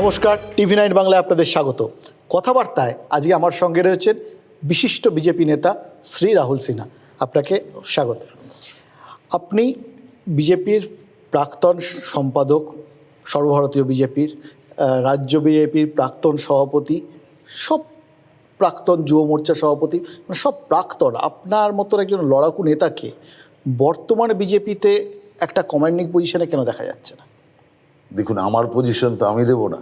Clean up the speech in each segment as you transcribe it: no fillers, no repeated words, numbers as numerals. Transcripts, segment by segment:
নমস্কার, টিভি9 বাংলায় আপনাদের স্বাগত। কথাবার্তায় আজকে আমার সঙ্গে রয়েছেন বিশিষ্ট বিজেপি নেতা শ্রী রাহুল সিনহা। আপনাকে স্বাগত। আপনি বিজেপির প্রাক্তন সম্পাদক, সর্বভারতীয় বিজেপির, রাজ্য বিজেপির প্রাক্তন সভাপতি, সব প্রাক্তন যুব মোর্চা সভাপতি, মানে সব প্রাক্তন। আপনার মতন একজন লড়াকু নেতাকে বর্তমানে বিজেপিতে একটা কমান্ডিং পজিশনে কেন দেখা যাচ্ছে না? দেখুন, আমার পজিশন তো আমি দেব না,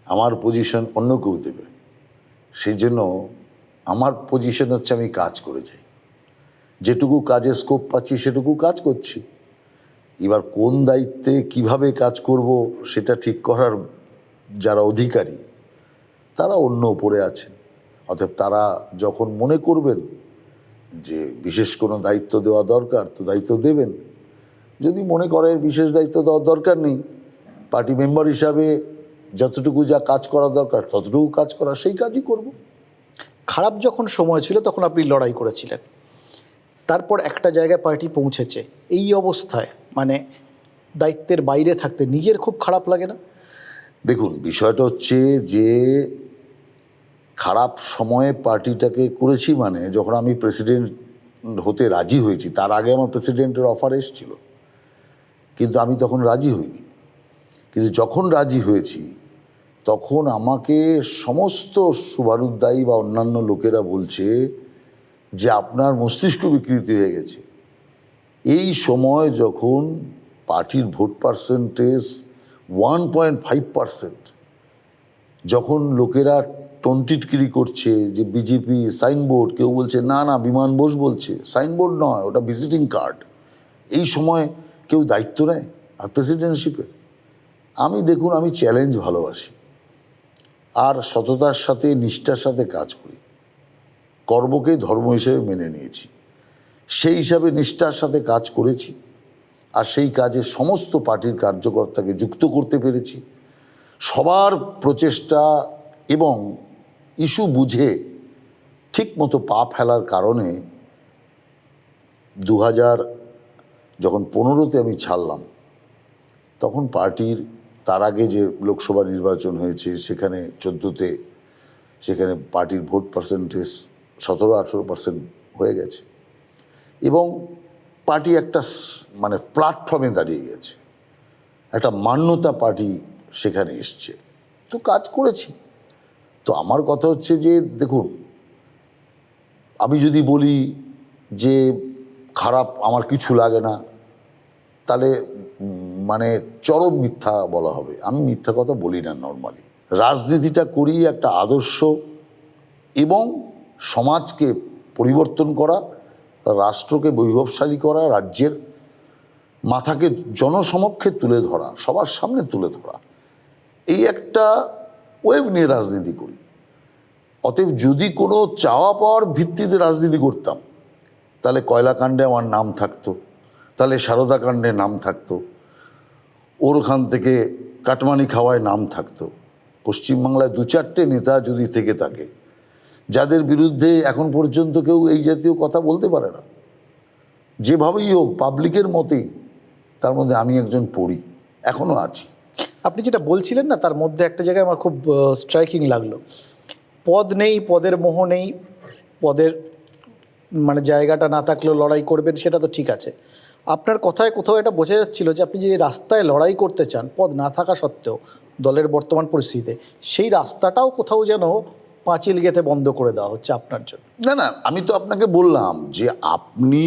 আমার পজিশন অন্য কেউ দেবে। সেই জন্য আমার পজিশন হচ্ছে আমি কাজ করে যাই, যেটুকু কাজের স্কোপ পাচ্ছি সেটুকু কাজ করছি। এবার কোন দায়িত্বে কিভাবে কাজ করব সেটা ঠিক করার যারা অধিকারী তারা অন্য উপরে আছেন। অতএব তারা যখন মনে করবেন যে বিশেষ কোনো দায়িত্ব দেওয়া দরকার তো দায়িত্ব দেবেন। যদি মনে করে বিশেষ দায়িত্ব দেওয়ার দরকার নেই, পার্টি মেম্বার হিসাবে যতটুকু যা কাজ করা দরকার ততটুকু কাজ করা, সেই কাজই করব। খারাপ যখন সময় ছিল তখন আপনি লড়াই করেছিলেন, তারপর একটা জায়গায় পার্টি পৌঁছেছে। এই অবস্থায় মানে দায়িত্বের বাইরে থাকতে নিজের খুব খারাপ লাগে না? দেখুন, বিষয়টা হচ্ছে যে খারাপ সময়ে পার্টিটাকে করেছি, মানে যখন আমি প্রেসিডেন্ট হতে রাজি হয়েছি, তার আগে আমার প্রেসিডেন্টের অফার এসেছিল, কিন্তু আমি তখন রাজি হইনি। কিন্তু যখন রাজি হয়েছি তখন আমাকে সমস্ত শুভানুদ্দায়ী বা অন্যান্য লোকেরা বলছে যে আপনার মস্তিষ্ক বিকৃতি হয়ে গেছে। এই সময় যখন পার্টির ভোট পার্সেন্টেজ 1.5%, যখন লোকেরা টন্টিটকিরি করছে যে বিজেপি সাইনবোর্ড, কেউ বলছে না না বিমান বোস বলছে সাইনবোর্ড নয়, ওটা ভিজিটিং কার্ড, এই সময় কেউ দায়িত্ব নেয় আর প্রেসিডেন্টশিপের? দেখুন, আমি চ্যালেঞ্জ ভালোবাসি আর সততার সাথে নিষ্ঠার সাথে কাজ করি। কর্মকে ধর্ম হিসেবে মেনে নিয়েছি, সেই হিসাবে নিষ্ঠার সাথে কাজ করেছি আর সেই কাজে সমস্ত পার্টির কার্যকর্তাকে যুক্ত করতে পেরেছি। সবার প্রচেষ্টা এবং ইস্যু বুঝে ঠিক মতো পা ফেলার কারণে 2000 যখন 15-তে আমি ছাড়লাম, তখন পার্টির তার আগে যে লোকসভা নির্বাচন হয়েছে সেখানে 14-তে সেখানে পার্টির ভোট পার্সেন্টেজ 17-18% হয়ে গেছে এবং পার্টি একটা মানে প্ল্যাটফর্মে দাঁড়িয়ে গেছে, একটা মান্যতা পার্টি সেখানে এসছে। তো কাজ করেছি। তো আমার কথা হচ্ছে যে দেখুন, আমি যদি বলি যে খারাপ আমার কিছু লাগে না, তাহলে মানে চরম মিথ্যা বলা হবে। আমি মিথ্যা কথা বলি না নর্মালি। রাজনীতিটা করি একটা আদর্শ এবং সমাজকে পরিবর্তন করা, রাষ্ট্রকে বৈভবশালী করা, রাজ্যের মাথাকে জনসমক্ষে তুলে ধরা, সবার সামনে তুলে ধরা, এই একটা ওয়েব নিয়ে রাজনীতি করি। অতএব যদি কোনো চাওয়া পাওয়ার ভিত্তিতে রাজনীতি করতাম তাহলে কয়লাকাণ্ডে আমার নাম থাকতো, তাহলে সারদাকাণ্ডে নাম থাকতো, ওখান থেকে কাটমানি খাওয়ায় নাম থাকতো। পশ্চিমবাংলায় 2-4টে নেতা যদি থেকে থাকে যাদের বিরুদ্ধে এখন পর্যন্ত কেউ এই জাতীয় কথা বলতে পারে না, যেভাবেই হোক পাবলিকের মতেই, তার মধ্যে আমি একজন পড়ি, এখনও আছি। আপনি যেটা বলছিলেন না, তার মধ্যে একটা জায়গায় আমার খুব স্ট্রাইকিং লাগলো। পদ নেই, পদের মোহ নেই, পদের মানে জায়গাটা না থাকলেও লড়াই করবেন, সেটা তো ঠিক আছে। আপনার কথায় কোথাও এটা বোঝা যাচ্ছিল যে আপনি যে রাস্তায় লড়াই করতে চান, পদ না থাকা সত্ত্বেও দলের বর্তমান পরিস্থিতিতে, সেই রাস্তাটাও কোথাও যেন পাঁচিল গেঁথে বন্ধ করে দেওয়া হচ্ছে আপনার জন্য। না না, আমি তো আপনাকে বললাম যে আপনি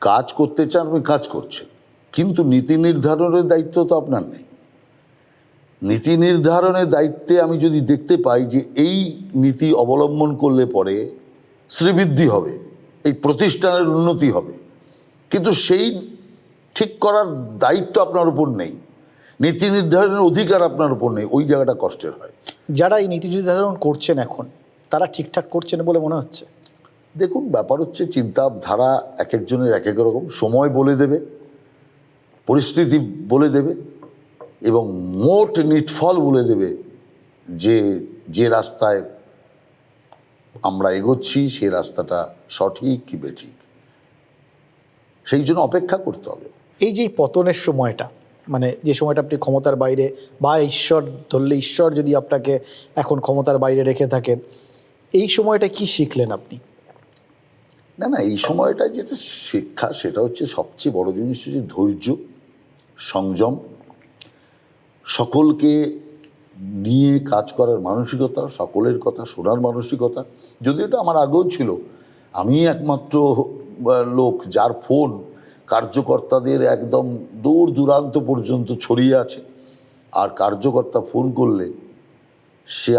কাজ করতে চান, আপনি কাজ করছেন, কিন্তু নীতি নির্ধারণের দায়িত্ব তো আপনার নেই। নীতি নির্ধারণের দায়িত্বে আমি যদি দেখতে পাই যে এই নীতি অবলম্বন করলে পরে শ্রীবৃদ্ধি হবে, এই প্রতিষ্ঠানের উন্নতি হবে, কিন্তু সেই ঠিক করার দায়িত্ব আপনার উপর নেই, নীতি নির্ধারণের অধিকার আপনার উপর নেই, ওই জায়গাটা কষ্টের হয়। যারা এই নীতি নির্ধারণ করছেন এখন, তারা ঠিকঠাক করছেন বলে মনে হচ্ছে? দেখুন, ব্যাপার হচ্ছে চিন্তাধারা এক একজনের এক এক রকম, সময় বলে দেবে, পরিস্থিতি বলে দেবে এবং মোট নিটফল বলে দেবে যে যে রাস্তায় আমরা এগোচ্ছি সেই রাস্তাটা সঠিক কি বেঠিক। সেই জন্য অপেক্ষা করতে হবে। এই যে পতনের সময়টা, মানে যে সময়টা আপনি ক্ষমতার বাইরে, বা ঈশ্বর ধরলে ঈশ্বর যদি আপনাকে এখন ক্ষমতার বাইরে রেখে থাকেন, এই সময়টা কি শিখলেন আপনি? না না, এই সময়টা যেটা শিক্ষা সেটা হচ্ছে সবচেয়ে বড় জিনিস হচ্ছে ধৈর্য, সংযম, সকলকে নিয়ে কাজ করার মানসিকতা, সকলের কথা শোনার মানসিকতা। যদি এটা আমার আগেও ছিল, আমি একমাত্র লোক যার ফোন কার্যকর্তাদের একদম দূর দূরান্ত পর্যন্ত ছড়িয়ে আছে, আর কার্যকর্তা ফোন করলে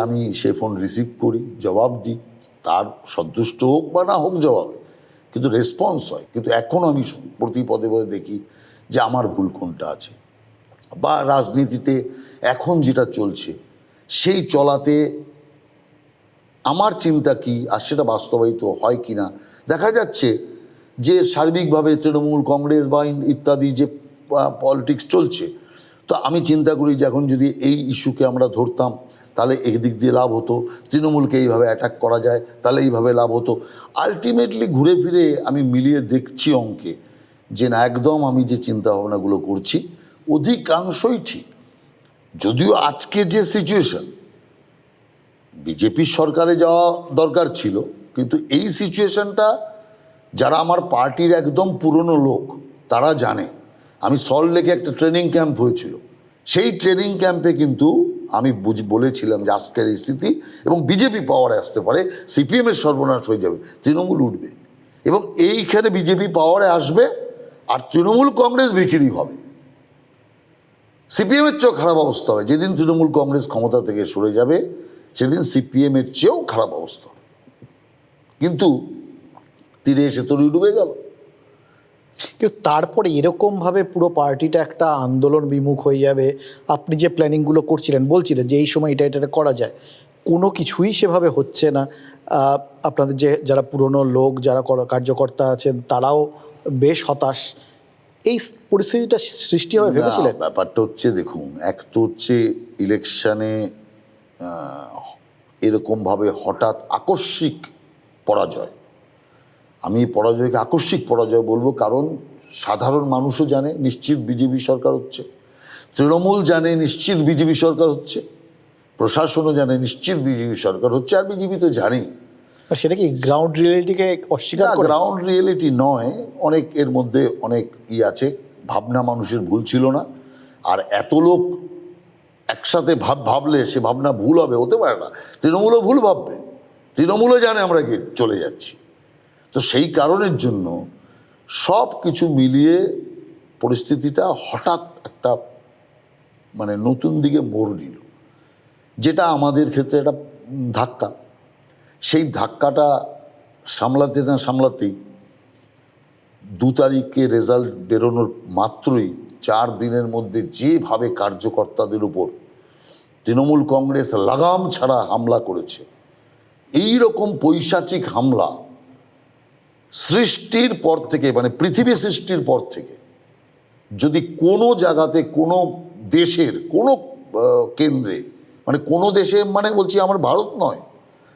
আমি সে ফোন রিসিভ করি, জবাব দিই, তার সন্তুষ্ট হোক বা না হোক জবাবে, কিন্তু রেসপন্স হয়। কিন্তু এখন আমি প্রতি পদে পদে দেখি যে আমার ভুল কোনটা আছে, বা রাজনীতিতে এখন যেটা চলছে সেই চলাতে আমার চিন্তা কি আর সেটা বাস্তবায়িত হয় কি না। দেখা যাচ্ছে যে সার্বিকভাবে তৃণমূল, কংগ্রেস বা ইত্যাদি যে পলিটিক্স চলছে, তো আমি চিন্তা করি যে এখন যদি এই ইস্যুকে আমরা ধরতাম তাহলে একদিক দিয়ে লাভ হতো, তৃণমূলকে এইভাবে অ্যাটাক করা যায় তাহলে এইভাবে লাভ হতো। আলটিমেটলি ঘুরে ফিরে আমি মিলিয়ে দেখছি অঙ্কে যে না, একদম আমি যে চিন্তাভাবনাগুলো করছি অধিকাংশই ঠিক। যদিও আজকে যে সিচুয়েশন, বিজেপির সরকারে যাওয়া দরকার ছিল, কিন্তু এই সিচুয়েশনটা যারা আমার পার্টির একদম পুরনো লোক তারা জানে। আমি সল্টলেকে একটা ট্রেনিং ক্যাম্প হয়েছিল, সেই ট্রেনিং ক্যাম্পে কিন্তু আমি বলেছিলাম যে আজকের এই স্থিতি এবং বিজেপি পাওয়ারে আসতে পারে, সিপিএমের সর্বনাশ হয়ে যাবে, তৃণমূল উঠবে, এবং এইখানে বিজেপি পাওয়ারে আসবে আর তৃণমূল কংগ্রেস বিক্রি হবে। সিপিএমের চেয়েও খারাপ অবস্থা হবে। যেদিন তৃণমূল কংগ্রেস ক্ষমতা থেকে সরে যাবে সেদিন সিপিএমের চেয়েও খারাপ অবস্থা। কিন্তু তীরে এসে তরুণ ডুবে গেল। কিন্তু তারপরে এরকমভাবে পুরো পার্টিটা একটা আন্দোলন বিমুখ হয়ে যাবে, আপনি যে প্ল্যানিংগুলো করছিলেন, বলছিলেন যে এই সময় এটা করা যায়, কোনো কিছুই সেভাবে হচ্ছে না। আপনাদের যে যারা পুরনো লোক, যারা কার্যকর্তা আছেন, তারাও বেশ হতাশ। এই পরিস্থিতিটা সৃষ্টি হবে ভেবেছিলেন? না, ব্যাপারটা হচ্ছে দেখুন, এক তো হচ্ছে ইলেকশানে এরকমভাবে হঠাৎ আকস্মিক পরাজয়। আমি পরাজয়কে আকস্মিক পরাজয় বলবো, কারণ সাধারণ মানুষও জানে নিশ্চিত বিজেপি সরকার হচ্ছে, তৃণমূল জানে নিশ্চিত বিজেপি সরকার হচ্ছে, প্রশাসনও জানে নিশ্চিত বিজেপি সরকার হচ্ছে, আর বিজেপি তো জানেই। আর সেটা কি গ্রাউন্ড রিয়েলিটিকে অস্বীকার করে? গ্রাউন্ড রিয়েলিটি নয়, অনেক এর মধ্যে অনেক আছে, ভাবনা মানুষের ভুল ছিল না। আর এত লোক একসাথে ভাবলে সে ভাবনা ভুল হবে, হতে পারে না। তৃণমূলও ভুল ভাববে, তৃণমূলও জানে আমরা চলে যাচ্ছি। তো সেই কারণের জন্য সব কিছু মিলিয়ে পরিস্থিতিটা হঠাৎ একটা মানে নতুন দিকে মোড় নিল, যেটা আমাদের ক্ষেত্রে একটা ধাক্কা। সেই ধাক্কাটা সামলাতে না সামলাতেই 2 তারিখে রেজাল্ট বেরোনোর মাত্রই 4 দিনের মধ্যে যেভাবে কার্যকর্তাদের উপর তৃণমূল কংগ্রেস লাগাম ছাড়া হামলা করেছে, এই রকম পৈশাচিক হামলা সৃষ্টির পর থেকে, মানে পৃথিবী সৃষ্টির পর থেকে যদি কোনো জায়গাতে, কোনো দেশের কোনো কেন্দ্রে, মানে কোনো দেশে, মানে বলছি আমার ভারত নয়,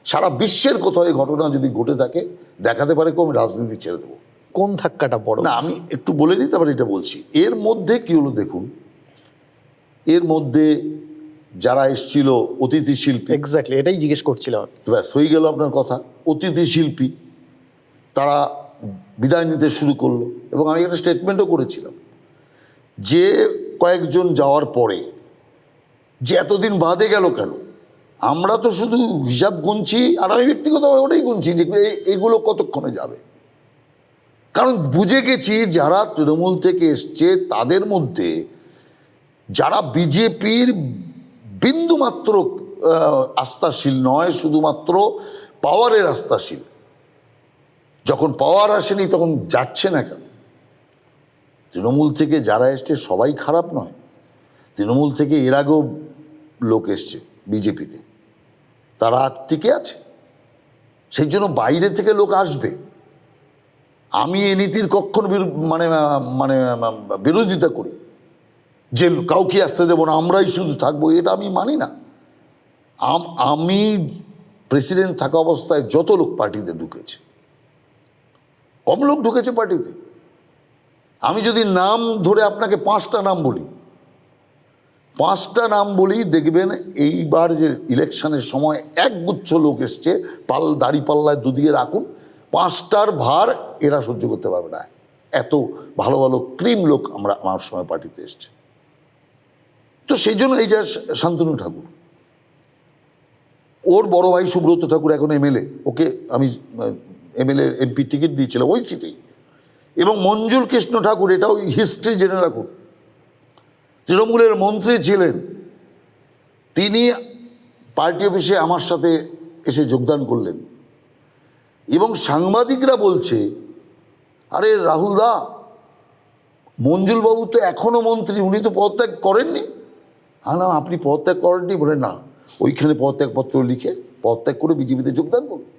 সারা বিশ্বের কোথাও এই ঘটনা যদি ঘটে থাকে, দেখাতে পারে কেউ, আমি রাজনীতি ছেড়ে দেবো। কোন ধাক্কাটা বড়? না, আমি একটু বলে নিতে পারি, এটা বলছি। এর মধ্যে কি হলো দেখুন, এর মধ্যে যারা এসছিল অতিথি শিল্পী, এক্স্যাক্টলি এটাই জিজ্ঞেস করছিলাম। ব্যাস হয়ে গেল আপনার কথা। অতিথি শিল্পী তারা বিদায় নিতে শুরু করলো, এবং আমি একটা স্টেটমেন্টও করেছিলাম যে কয়েকজন যাওয়ার পরে যে এতদিন বাদে গেল কেন, আমরা তো শুধু হিসাব গুনছি, আর আমি ব্যক্তিগতভাবে ওটাই গুনছি যে এগুলো কতক্ষণে যাবে। কারণ বুঝে গেছি যারা তৃণমূল থেকে এসছে তাদের মধ্যে যারা বিজেপির বিন্দুমাত্র আস্থাশীল নয়, শুধুমাত্র পাওয়ারের আস্থাশীল, যখন পাওয়ার আসেনি তখন যাচ্ছে না কেন? তৃণমূল থেকে যারা এসছে সবাই খারাপ নয়, তৃণমূল থেকে এর আগেও লোক এসছে বিজেপিতে, তারা টিকে আছে। সেই জন্য বাইরে থেকে লোক আসবে। আমি এ নীতির কখনো মানে মানে বিরোধিতা করি যে কাউকে আসতে দেবো না, আমরাই শুধু থাকবো, এটা আমি মানি না। আমি প্রেসিডেন্ট থাকা অবস্থায় যত লোক পার্টিতে ঢুকেছে, কম লোক ঢুকেছে পার্টিতে। আমি যদি নাম ধরে আপনাকে 5টা নাম বলি, 5টা নাম বলি, দেখবেন এইবার যে ইলেকশনের সময় একগুচ্ছ লোক এসছে, দাড়ি পাল্লায় দুদিকে রাখুন, 5টার ভার এরা সহ্য করতে পারবে না। এত ভালো ভালো ক্রিম লোক আমার সময় পার্টিতে এসছে। তো সেই জন্য এই যে শান্তনু ঠাকুর, ওর বড় ভাই সুব্রত ঠাকুর এখন এমএলএ, ওকে আমি এমএলএ এমপি টিকিট দিয়েছিলাম ওই সিটেই। এবং মঞ্জুল কৃষ্ণ ঠাকুর, এটাও হিস্ট্রি জেনে রাখুন, তৃণমূলের মন্ত্রী ছিলেন, তিনি পার্টি অফিসে আমার সাথে এসে যোগদান করলেন। এবং সাংবাদিকরা বলছে, আরে রাহুল দা, মঞ্জুল বাবু তো এখনো মন্ত্রী, উনি তো পদত্যাগ করেননি। না, আপনি পদত্যাগ করেননি? বলে না, ওইখানে পদত্যাগপত্র লিখে পদত্যাগ করে বিজেপিতে যোগদান করুন।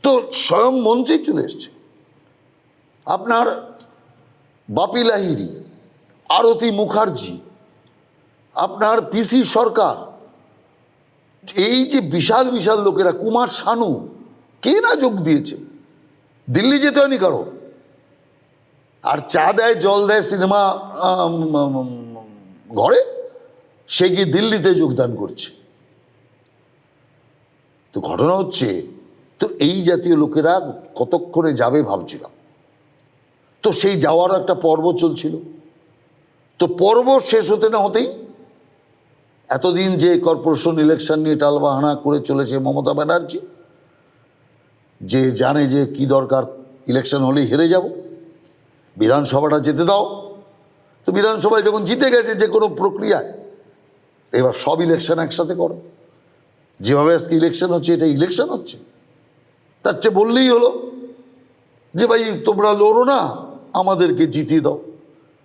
তো স্বয়ং মন্ত্রী চলে এসছে। আপনার বাপি লাহিড়ী, আরতি মুখার্জি, আপনার পিসি সরকার, এই যে বিশাল বিশাল লোকেরা, কুমার শানু, কে না যোগ দিয়েছে। দিল্লি যেতে হয়নি কারো। আর চা দেয় জল দেয় সিনেমা ঘরে, সে গিয়ে দিল্লিতে যোগদান করছে। তো ঘটনা হচ্ছে, তো এই জাতীয় লোকেরা কতক্ষণে যাবে ভাবছিলাম। তো সেই যাওয়ারও একটা পর্ব চলছিল। তো পর্ব শেষ হতে না হতেই এতদিন যে কর্পোরেশন ইলেকশন নিয়ে টালবাহানা করে চলেছে মমতা ব্যানার্জি, যে জানে যে কি দরকার, ইলেকশন হলেই হেরে যাব, বিধানসভাটা যেতে দাও। তো বিধানসভায় যখন জিতে গেছে যে কোনো প্রক্রিয়ায়, এবার সব ইলেকশন একসাথে করো। যেভাবে আজকে ইলেকশন হচ্ছে, এটা ইলেকশন হচ্ছে, তার চেয়ে বললেই হলো যে ভাই তোমরা লড়ো না, আমাদেরকে জিতিয়ে দাও।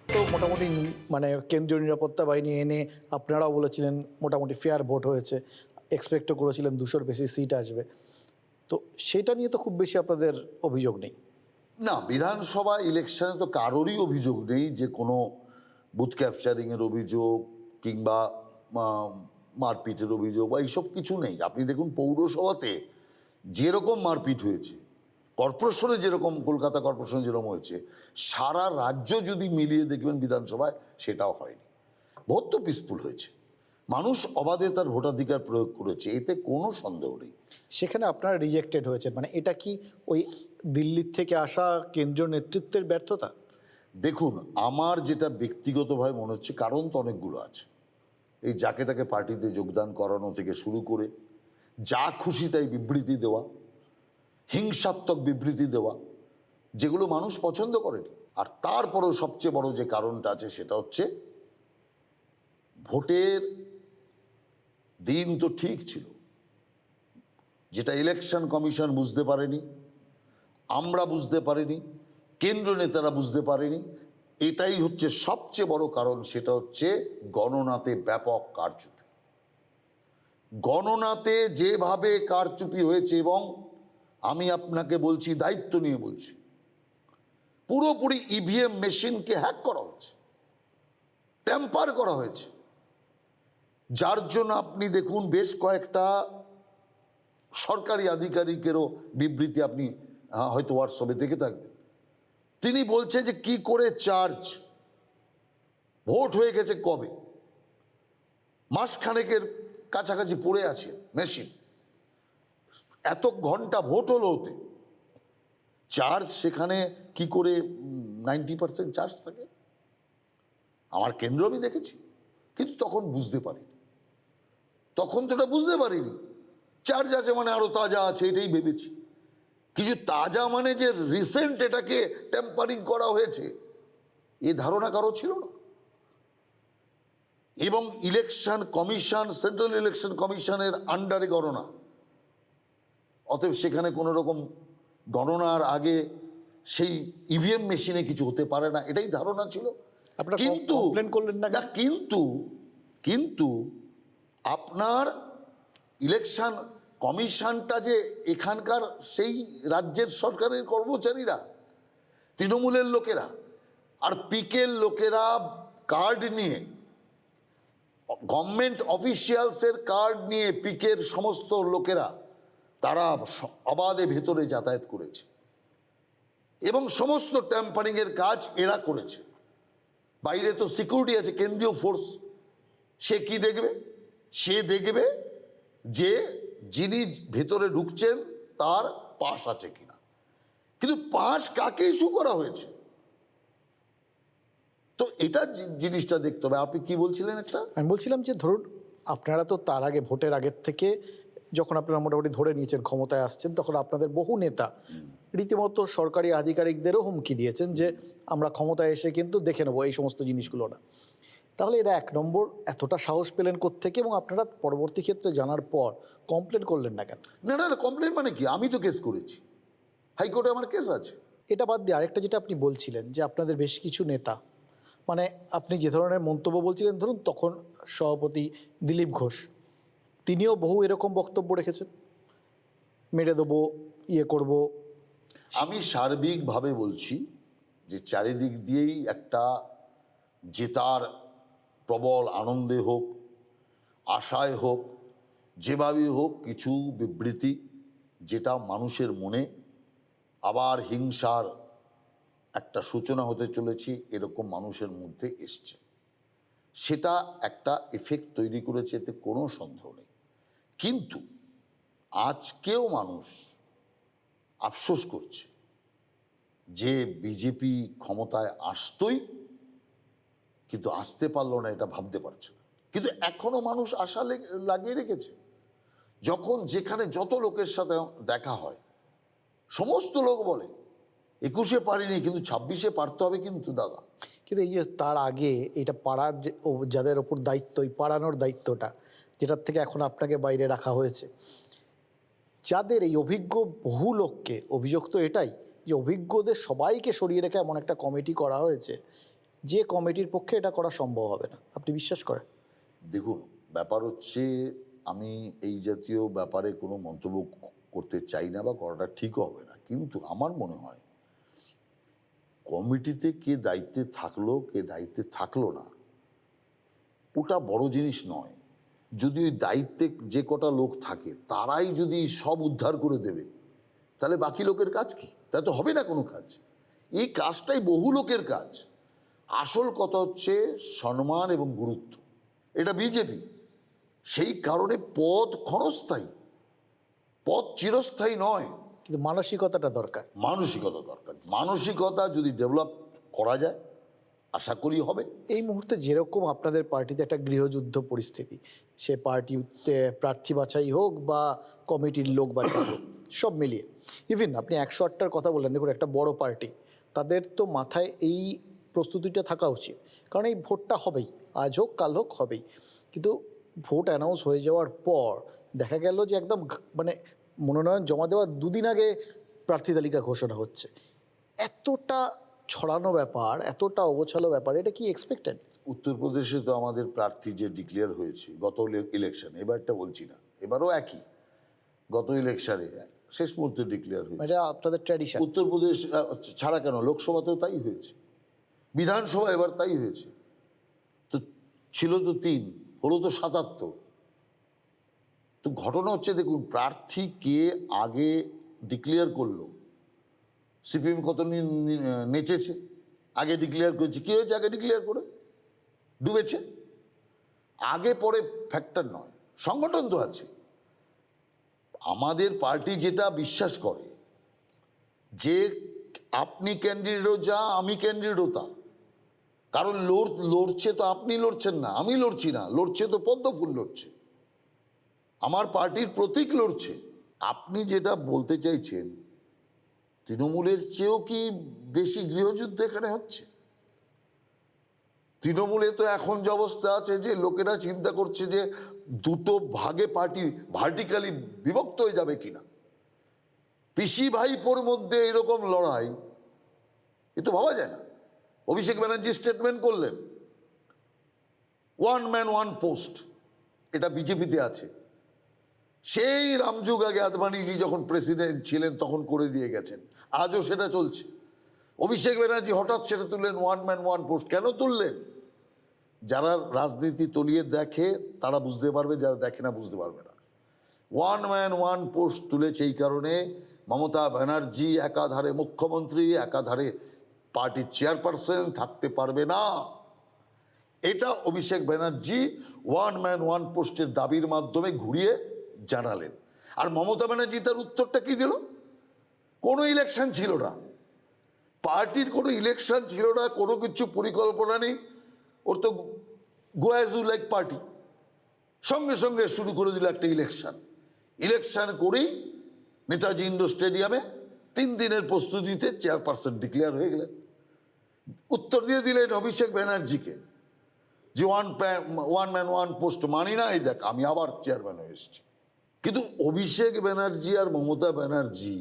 তো মোটামুটি মানে কেন্দ্রীয় নিরাপত্তা বাহিনী এনে আপনারাও বলেছিলেন মোটামুটি ফেয়ার ভোট হয়েছে, এক্সপেক্টও করেছিলেন 200-র বেশি সিট আসবে। তো সেটা নিয়ে তো খুব বেশি আপনাদের অভিযোগ নেই। না, বিধানসভা ইলেকশনে তো কারোরই অভিযোগ নেই যে কোনো বুথ ক্যাপচারিংয়ের অভিযোগ কিংবা মারপিটের অভিযোগ বা এইসব কিছু নেই। আপনি দেখুন পৌরসভাতে যেরকম মারপিট হয়েছে, কর্পোরেশনে যেরকম, কলকাতা কর্পোরেশনে যেরকম হয়েছে, সারা রাজ্য যদি মিলিয়ে দেখবেন বিধানসভায় সেটাও হয়নি। ভোট তো পিসফুল হয়েছে, মানুষ অবাধে তার ভোটাধিকার প্রয়োগ করেছে, এতে কোনো সন্দেহ নেই। সেখানে আপনারা রিজেক্টেড হয়েছেন, মানে এটা কি ওই দিল্লির থেকে আসা কেন্দ্রীয় নেতৃত্বের ব্যর্থতা? দেখুন, আমার যেটা ব্যক্তিগতভাবে মনে হচ্ছে, কারণ তো অনেকগুলো আছে। এই যাকে তাকে পার্টিতে যোগদান করানো থেকে শুরু করে যা খুশি তাই বিবৃতি দেওয়া, হিংসাত্মক বিবৃতি দেওয়া, যেগুলো মানুষ পছন্দ করেনি। আর তারপরেও সবচেয়ে বড় যে কারণটা আছে সেটা হচ্ছে, ভোটের দিন তো ঠিক ছিল, যেটা ইলেকশন কমিশন বুঝতে পারেনি, আমরা বুঝতে পারিনি, কেন্দ্র নেতারা বুঝতে পারেনি। এটাই হচ্ছে সবচেয়ে বড় কারণ, সেটা হচ্ছে গণনাতে ব্যাপক কারচুপি। গণনাতে যেভাবে কারচুপি হয়েছে, এবং আমি আপনাকে বলছি, দায়িত্ব নিয়ে বলছি, পুরোপুরি ইভিএম মেশিনকে হ্যাক করা হয়েছে, ট্যাম্পার করা হয়েছে। যার জন্য আপনি দেখুন বেশ কয়েকটা সরকারি আধিকারিকেরও বিবৃতি আপনি হয়তো হোয়াটসঅ্যাপে দেখে থাকবেন। তিনি বলছে যে কি করে চার্জ, ভোট হয়ে গেছে কবে, মাসখানেকের কাছাকাছি পড়ে আছে মেশিন, এত ঘন্টা ভোট হলো ওতে, চার্জ সেখানে কি করে 90% চার্জ থাকে। আমার কেন্দ্র আমি দেখেছি, কিন্তু তখন বুঝতে পারিনি, তখন তো এটা বুঝতে পারিনি। চার্জ আছে মানে আরো তাজা আছে এটাই ভেবেছি, কিছু তাজা মানে যে রিসেন্ট এটাকে টেম্পারিং করা হয়েছে এ ধারণা কারো ছিল না। এবং ইলেকশন কমিশন, সেন্ট্রাল ইলেকশন কমিশনের আন্ডারে গণনা, অতএব সেখানে কোনো রকম গণনার আগে সেই ইভিএম মেশিনে কিছু হতে পারে না, এটাই ধারণা ছিল। কিন্তু কিন্তু আপনার ইলেকশন কমিশনটা যে এখানকার সেই রাজ্যের সরকারের কর্মচারীরা, তৃণমূলের লোকেরা আর পিকের লোকেরা কার্ড নিয়ে, গভর্নমেন্ট অফিসিয়ালসের কার্ড নিয়ে পিকের সমস্ত লোকেরা তারা অবাধে ভেতরে যাতায়াত করেছে এবং সমস্ত ট্যাম্পারিংয়ের কাজ এরা করেছে। বাইরে তো সিকিউরিটি আছে, কেন্দ্রীয় ফোর্স, সে কি দেখবে? সে দেখবে যে যিনি ভেতরে ঢুকছেন তার পাস আছে কিনা। কিন্তু পাস কাকে ইস্যু করা হয়েছে, তো এটা জিনিসটা দেখতে হবে। আপনি কি বলছিলেন? একটা আমি বলছিলাম যে ধরুন আপনারা তো তার আগে ভোটের আগের থেকে যখন আপনারা মোটামুটি ধরে নিয়েছেন ক্ষমতায় আসছেন, তখন আপনাদের বহু নেতা রীতিমতো সরকারি আধিকারিকদেরও হুমকি দিয়েছেন যে আমরা ক্ষমতায় এসে কিন্তু দেখে নেবো এই সমস্ত জিনিসগুলো না। তাহলে এটা এক নম্বর, এতটা সাহস পেলেন কোত্থেকে, এবং আপনারা পরবর্তী ক্ষেত্রে জানার পর কমপ্লেন করলেন না কেন? না না কমপ্লেন মানে কি, আমি তো কেস করেছি, হাইকোর্টে আমার কেস আছে। এটা বাদ দিয়ে আরেকটা যেটা আপনি বলছিলেন যে আপনাদের বেশ কিছু নেতা, মানে আপনি যে ধরনের মন্তব্য বলছিলেন, ধরুন তখন সভাপতি দিলীপ ঘোষ, তিনিও বহু এরকম বক্তব্য রেখেছেন, মেরে দেবো, ইয়ে করব। আমি সার্বিকভাবে বলছি যে চারিদিক দিয়েই একটা জেতার প্রবল আনন্দে হোক, আশায় হোক, যেভাবেই হোক কিছু বিবৃতি যেটা মানুষের মনে আবার হিংসার একটা সূচনা হতে চলেছে এরকম মানুষের মধ্যে এসছে, সেটা একটা এফেক্ট তৈরি করেছে, এতে কোনো সন্দেহ নেই। কিন্তু আজকেও মানুষ আফসোস করছে যে বিজেপি ক্ষমতায় আসতোই কিন্তু আসতে পারলো না, এটা ভাবতে পারছে না। কিন্তু এখনো মানুষ আশা লাগিয়ে রেখেছে। যখন যেখানে যত লোকের সাথে দেখা হয় সমস্ত লোক বলে 21-এ পারিনি কিন্তু 26-এ পারতে হবে কিন্তু দাদা। কিন্তু এই যে তার আগে এটা পাড়ার যে যাদের ওপর দায়িত্ব, এই পাড়ানোর দায়িত্বটা যেটার থেকে এখন আপনাকে বাইরে রাখা হয়েছে, যাদের এই অভিজ্ঞ বহু লোককে, অভিযোগ তো এটাই যে অভিজ্ঞদের সবাইকে সরিয়ে রেখে এমন একটা কমিটি করা হয়েছে যে কমিটির পক্ষে এটা করা সম্ভব হবে না। আপনি বিশ্বাস করেন? দেখুন, ব্যাপার হচ্ছে আমি এই জাতীয় ব্যাপারে কোনো মন্তব্য করতে চাই না বা করাটা ঠিকও হবে না, কিন্তু আমার মনে হয় কমিটিতে কে দায়িত্বে থাকলো কে দায়িত্বে থাকলো না ওটা বড় জিনিস নয়। যদি ওই দায়িত্বে যে কটা লোক থাকে তারাই যদি সব উদ্ধার করে দেবে তাহলে বাকি লোকের কাজ কি? তা তো হবে না কোনো কাজ। এই কাজটাই বহু লোকের কাজ। আসল কথা হচ্ছে সম্মান এবং গুরুত্ব, এটা বিজেপি। সেই কারণে পদ ক্ষণস্থায়ী, পদ চিরস্থায়ী নয়। কিন্তু মানসিকতাটা দরকার। মানসিকতা দরকার। মানসিকতা যদি ডেভেলপ করা যায় আশা করি হবে। এই মুহূর্তে যেরকম আপনাদের পার্টিতে একটা গৃহযুদ্ধ পরিস্থিতি, সে পার্টিতে প্রার্থী বাছাই হোক বা কমিটির লোক বাছাই হোক, সব মিলিয়ে ইভেন আপনি 108টার কথা বললেন, দেখুন একটা বড় পার্টি, তাদের তো মাথায় এই প্রস্তুতিটা থাকা উচিত, কারণ এই ভোটটা হবেই, আজ হোক কাল হোক হবেই। কিন্তু ভোট অ্যানাউন্স হয়ে যাওয়ার পর দেখা গেল যে একদম মানে মনোনয়ন জমা দেওয়ার দুদিন আগে প্রার্থী তালিকা ঘোষণা হচ্ছে। এতটা ছড়ানো ব্যাপার, এতটা অগোছালো ব্যাপার, এটা কি এক্সপেক্টেড? উত্তরপ্রদেশে তো আমাদের প্রার্থী যে ডিক্লেয়ার হয়েছে গত ইলেকশনে, এবারটা বলছি না, এবারও একই, গত ইলেকশনে শেষ মুহূর্তে ডিক্লেয়ার হয়েছে। এটা আপনাদের ট্র্যাডিশন। উত্তরপ্রদেশ ছাড়া কেন, লোকসভাতেও তাই হয়েছে, বিধানসভা এবার তাই হয়েছে। তো ছিল তো 3, হলো তো 77। তো ঘটনা হচ্ছে দেখুন, প্রার্থী কে আগে ডিক্লেয়ার করলো, সিপিএম কত নেচেছে, আগে ডিক্লেয়ার করেছে, কী হয়েছে আগে ডিক্লেয়ার করে? ডুবেছে। আগে পরে ফ্যাক্টর নয়, সংগঠন তো আছে। আমাদের পার্টি যেটা বিশ্বাস করে যে আপনি ক্যান্ডিডেটও যা, আমি ক্যান্ডিডেটও তা। কারণ লড়ছে তো আপনি লড়ছেন না, আমি লড়ছি না, লড়ছে তো পদ্মফুল লড়ছে, আমার পার্টির প্রতীক লড়ছে। আপনি যেটা বলতে চাইছেন তৃণমূলের চেয়েও কি বেশি গৃহযুদ্ধ এখানে হচ্ছে? তৃণমূলে তো এখন যে অবস্থা আছে যে লোকেরা চিন্তা করছে যে দুটো ভাগে পার্টি ভার্টিক্যালি বিভক্ত হয়ে যাবে কিনা। পিসি ভাইপোর মধ্যে এরকম লড়াই, এ তো ভাবা যায় না। অভিষেক ব্যানার্জি স্টেটমেন্ট করলেন 1 ম্যান 1 পোস্ট, এটা বিজেপিতে আছে। সেই রামযুগ আগে আদবানিজি যখন প্রেসিডেন্ট ছিলেন তখন করে দিয়ে গেছেন, আজও সেটা চলছে। অভিষেক ব্যানার্জি হঠাৎ সেটা তুললেন 1 ম্যান 1 পোস্ট। কেন তুললেন? যারা রাজনীতি তলিয়ে দেখে তারা বুঝতে পারবে, যারা দেখে না বুঝতে পারবে না। 1 ম্যান 1 পোস্ট তুলেছে এই কারণে, মমতা ব্যানার্জি একাধারে মুখ্যমন্ত্রী, একাধারে পার্টির চেয়ারপারসন থাকতে পারবে না। এটা Abhishek Banerjee one man one পোস্টের দাবির মাধ্যমে ঘুরিয়ে জানালেন। আর মমতা ব্যানার্জি তার উত্তরটা কি দিল? কোনো ইলেকশন ছিল না, পার্টির কোনো ইলেকশন ছিল না, কোনো কিছু পরিকল্পনা নেই, ওর তো go as you like party. সঙ্গে সঙ্গে শুরু করে দিল একটা ইলেকশন করেই নেতাজি ইন্ডোর স্টেডিয়ামে 3 দিনের প্রস্তুতিতে চেয়ারপারসন ডিক্লেয়ার হয়ে গেলেন। উত্তর দিয়ে দিলেন অভিষেক ব্যানার্জিকে যে ওয়ান ম্যান ওয়ান পোস্ট মানি না, এই দেখ আমি আবার চেয়ারম্যান হয়ে এসেছি। কিন্তু অভিষেক ব্যানার্জি আর মমতা ব্যানার্জি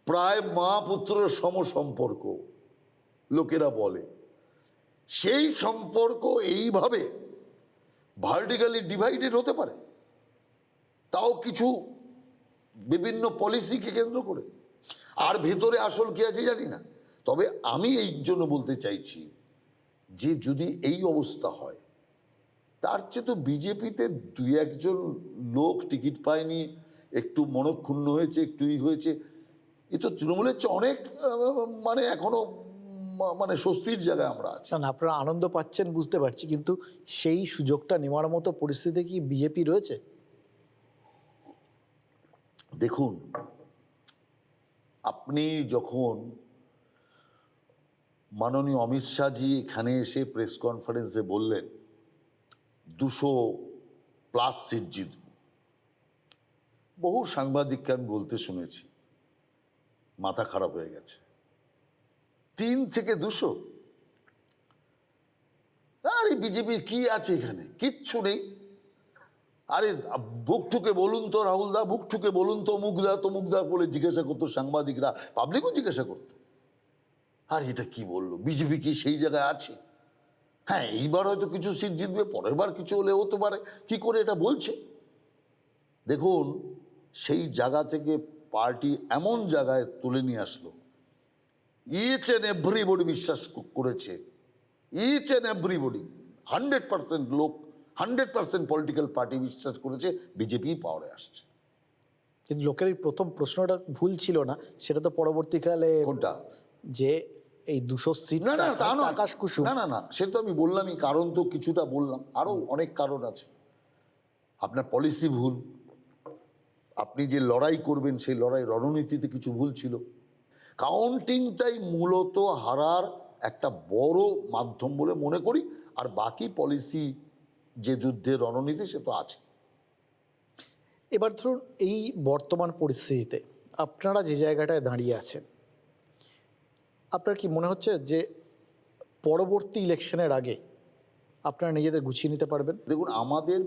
প্রায় মা পুত্র সম সম্পর্ক লোকেরা বলে। সেই সম্পর্ক এইভাবে ভার্টিক্যালি ডিভাইডেড হতে পারে, তাও কিছু বিভিন্ন পলিসিকে কেন্দ্র করে। আর ভেতরে আসল কি আছে জানি না। তবে আমি এই জন্য বলতে চাইছি যে যদি এই অবস্থা হয়, তার চেয়ে তো বিজেপিতে 2-1 লোক টিকিট পায়নি, একটু মনক্ষুণ্ণ হয়েছে, একটুই হয়েছে, এ তো তৃণমূলের চেয়ে অনেক মানে এখনো মানে স্বস্তির জায়গায় আমরা আছি। না, আপনারা আনন্দ পাচ্ছেন বুঝতে পারছি, কিন্তু সেই সুযোগটা নেওয়ার মতো পরিস্থিতি কি বিজেপি রয়েছে? দেখুন, আপনি যখন মাননীয় অমিত শাহজি এখানে এসে প্রেস কনফারেন্সে বললেন 200+ সিট জিতব, বহু সাংবাদিককে আমি বলতে শুনেছি মাথা খারাপ হয়ে গেছে। 3 থেকে 200? আরে বিজেপির কি আছে এখানে? কিচ্ছু নেই। আরে বুক ঠুকে বলুন তো রাহুলদা, বুক ঠুকে বলুন তো মুখদা বলে জিজ্ঞাসা করতো সাংবাদিকরা, পাবলিকও জিজ্ঞাসা করতো আর এটা কি বললো, বিজেপি কি সেই জায়গায় আছে? হ্যাঁ, এইবার হয়তো কিছু সিট জিতবে, পরের বার কিছু হলে হতে পারে, কি করে এটা বলছে? দেখুন, সেই জায়গা থেকে পার্টি এমন জায়গায় তুলে নিয়ে আসলো, ইচ অ্যান্ড এভরিবডি বিশ্বাস করেছে, ইচ অ্যান্ড এভরিবডি 100% লোক, 100% পলিটিক্যাল পার্টি বিশ্বাস করেছে বিজেপি পাওয়ারে আসছে। কিন্তু লোকের এই প্রথম প্রশ্নটা ভুল ছিল না, সেটা তো পরবর্তীকালে কোনটা? যে এই 200 সিট না তা নয়, আকাশ কুসুম। না সেটা তো আমি বললামই, কারণ তো কিছুটা বললাম, আরও অনেক কারণ আছে। আপনার পলিসি ভুল, আপনি যে লড়াই করবেন সেই লড়াই রণনীতিতে কিছু ভুল ছিল। কাউন্টিংটাই মূলত হারার একটা বড় মাধ্যম বলে মনে করি, আর বাকি পলিসি যে যুদ্ধের রণনীতি সে তো আছে। এবার ধরুন এই বর্তমান পরিস্থিতিতে আপনারা যে জায়গাটায় দাঁড়িয়ে আছেন, আপনার কি মনে হচ্ছে যে পরবর্তী ইলেকশনের আগে আপনারা নিজেদের গুছিয়ে নিতে পারবেন? দেখুন, আমাদের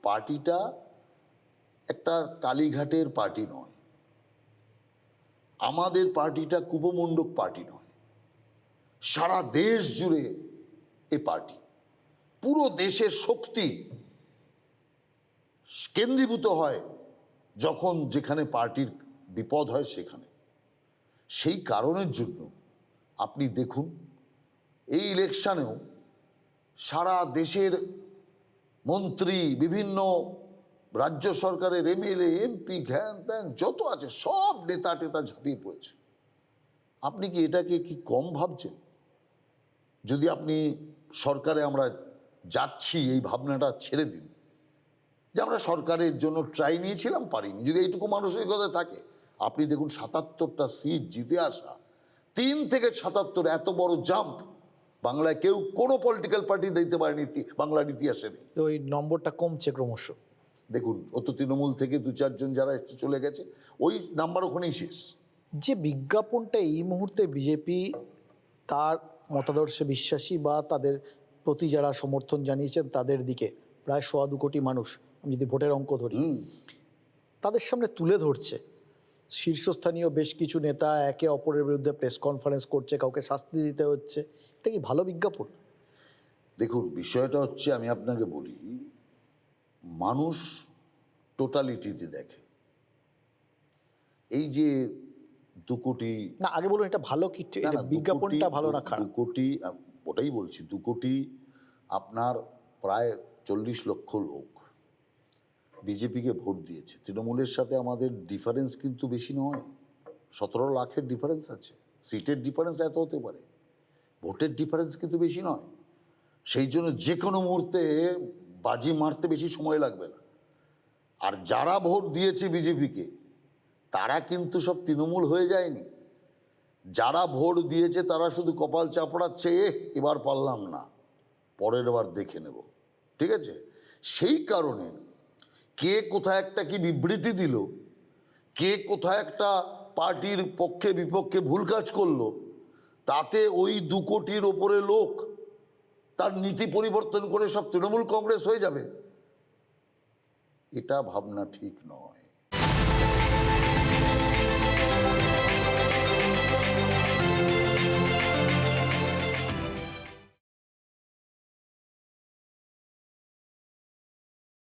পার্টিটা একটা কালীঘাটের পার্টি নয়, আমাদের পার্টিটা কুপমণ্ডক পার্টি নয়। সারা দেশ জুড়ে এ পার্টি, পুরো দেশের শক্তি কেন্দ্রীভূত হয় যখন যেখানে পার্টির বিপদ হয় সেখানে। সেই কারণের জন্য আপনি দেখুন এই ইলেকশানেও সারা দেশের মন্ত্রী, বিভিন্ন রাজ্য সরকারের এমএলএ এমপি ঘ্যান ত্যান যত আছে সব নেতা টেতা ঝাঁপিয়ে পড়েছে। আপনি কি এটাকে কি কম ভাবছেন? যদি আপনি সরকারে আমরা যাচ্ছি এই ভাবনাটা ছেড়ে দিন, যে আমরা সরকারের জন্য ট্রাই নিয়েছিলাম পারিনি, যদি এইটুকু মানসিকতা থাকে, আপনি দেখুন 77টা সিট জিতে আসা, 3 থেকে 77 এত বড় জাম্প বাংলায় কেউ কোনো পলিটিক্যাল পার্টি দিতে পারেনি, বাংলার ইতিহাসে নেই। তো ওই নম্বরটা কমছে ক্রমশ। দেখুন, অত তৃণমূল থেকে 2-4 জন যারা এসে চলে গেছে, ওই নাম্বার ওখানেই শেষ। যে বিজ্ঞাপনটা এই মুহূর্তে বিজেপি তার মতাদর্শে বিশ্বাসী বা তাদের প্রতি যারা সমর্থন জানিয়েছেন তাদের দিকে প্রায় 2.25 কোটি মানুষ, আমি যদি ভোটের অঙ্ক ধরি, তাদের সামনে তুলে ধরছে, শীর্ষস্থানীয় বেশ কিছু নেতা একে অপরের বিরুদ্ধে প্রেস কনফারেন্স করছে, কাউকে শাস্তি দিতে হচ্ছে, এটা কি ভালো বিজ্ঞাপন? দেখুন, বিষয়টা হচ্ছে, আমি আপনাকে বলি, মানুষ টোটালিটিতে দেখে। এই যে 2 কোটি, না আগে বলুন এটা ভালো কি, এটা বিজ্ঞাপনটা ভালো না 2 খারাপ? কোটি, ওটাই বলছি, 2 কোটি আপনার প্রায় 40 লক্ষ লোক বিজেপিকে ভোট দিয়েছে। তৃণমূলের সাথে আমাদের ডিফারেন্স কিন্তু বেশি নয়, 17 লাখের ডিফারেন্স আছে। সিটের ডিফারেন্স এত হতে পারে, ভোটের ডিফারেন্স কিন্তু বেশি নয়। সেই জন্য যে কোনো মুহূর্তে বাজি মারতে বেশি সময় লাগবে না। আর যারা ভোট দিয়েছে বিজেপিকে তারা কিন্তু সব তৃণমূল হয়ে যায়নি। যারা ভোট দিয়েছে তারা শুধু কপাল চাপড়াচ্ছে, এবার পারলাম না, পরের বার দেখে নেব, ঠিক আছে? সেই কারণে কে কোথায় একটা কি বিবৃতি দিল, কে কোথায় একটা পার্টির পক্ষে বিপক্ষে ভুল কাজ করলো, তাতে ওই 2 কোটির ওপরে লোক তার নীতি পরিবর্তন করে সব তৃণমূল কংগ্রেস হয়ে যাবে, এটা ভাবনা ঠিক নয়।